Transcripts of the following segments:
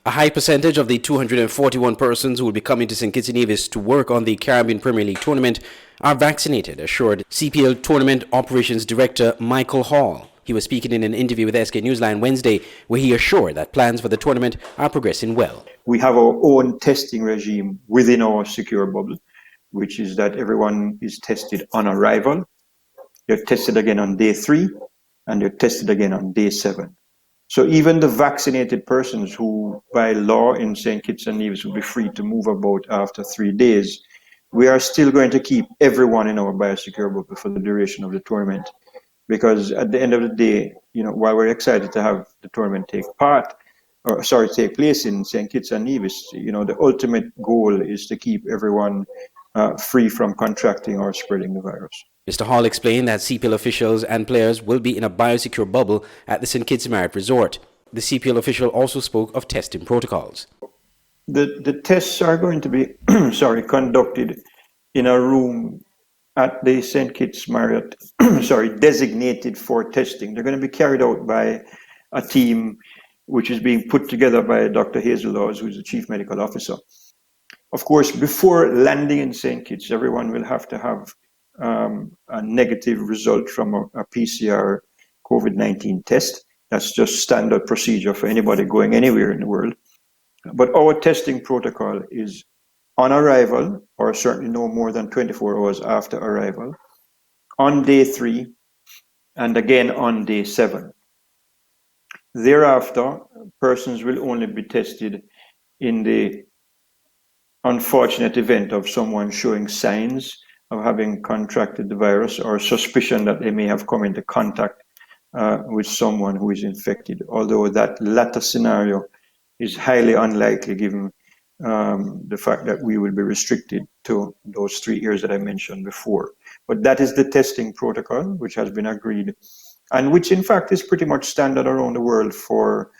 A high percentage of the 241 persons who will be coming to St. Kitts and Nevis to work on the Caribbean Premier League tournament are vaccinated, assured CPL Tournament Operations Director Michael Hall. He was speaking in an interview with SK Newsline Wednesday, where he assured that plans for the tournament are progressing well. We have our own testing regime within our secure bubble, which is that everyone is tested on arrival. They're tested again on day 3, and they're tested again on day 7. So even the vaccinated persons who, by law in St. Kitts and Nevis, will be free to move about after 3 days, we are still going to keep everyone in our biosecure bubble for the duration of the tournament. Because at the end of the day, while we're excited to have the tournament take place in St. Kitts and Nevis, the ultimate goal is to keep everyone free from contracting or spreading the virus. Mr. Hall explained that CPL officials and players will be in a biosecure bubble at the St. Kitts Marriott Resort. The CPL official also spoke of testing protocols. The tests are going to be conducted in a room at the St. Kitts Marriott, designated for testing. They're going to be carried out by a team which is being put together by Dr. Hazel Laws, who is the Chief Medical Officer. Of course, before landing in St. Kitts, everyone will have to have a negative result from a PCR COVID-19 test. That's just standard procedure for anybody going anywhere in the world. But our testing protocol is on arrival, or certainly no more than 24 hours after arrival, on day 3, and again on day 7. Thereafter, persons will only be tested in the unfortunate event of someone showing signs of having contracted the virus or suspicion that they may have come into contact with someone who is infected, although that latter scenario is highly unlikely given the fact that we will be restricted to those 3 areas that I mentioned before. But that is the testing protocol which has been agreed, and which in fact is pretty much standard around the world for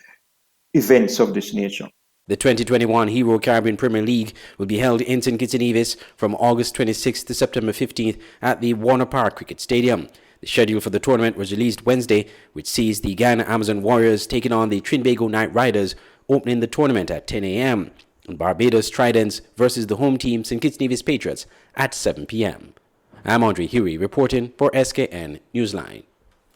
events of this nature. The 2021 Hero Caribbean Premier League will be held in St. Kitts and Nevis from August 26th to September 15th at the Warner Park Cricket Stadium. The schedule for the tournament was released Wednesday, which sees the Guyana Amazon Warriors taking on the Trinbago Knight Riders, opening the tournament at 10 a.m. and Barbados Tridents versus the home team St. Kitts Nevis Patriots at 7 p.m. I'm Andre Huey reporting for SKN Newsline.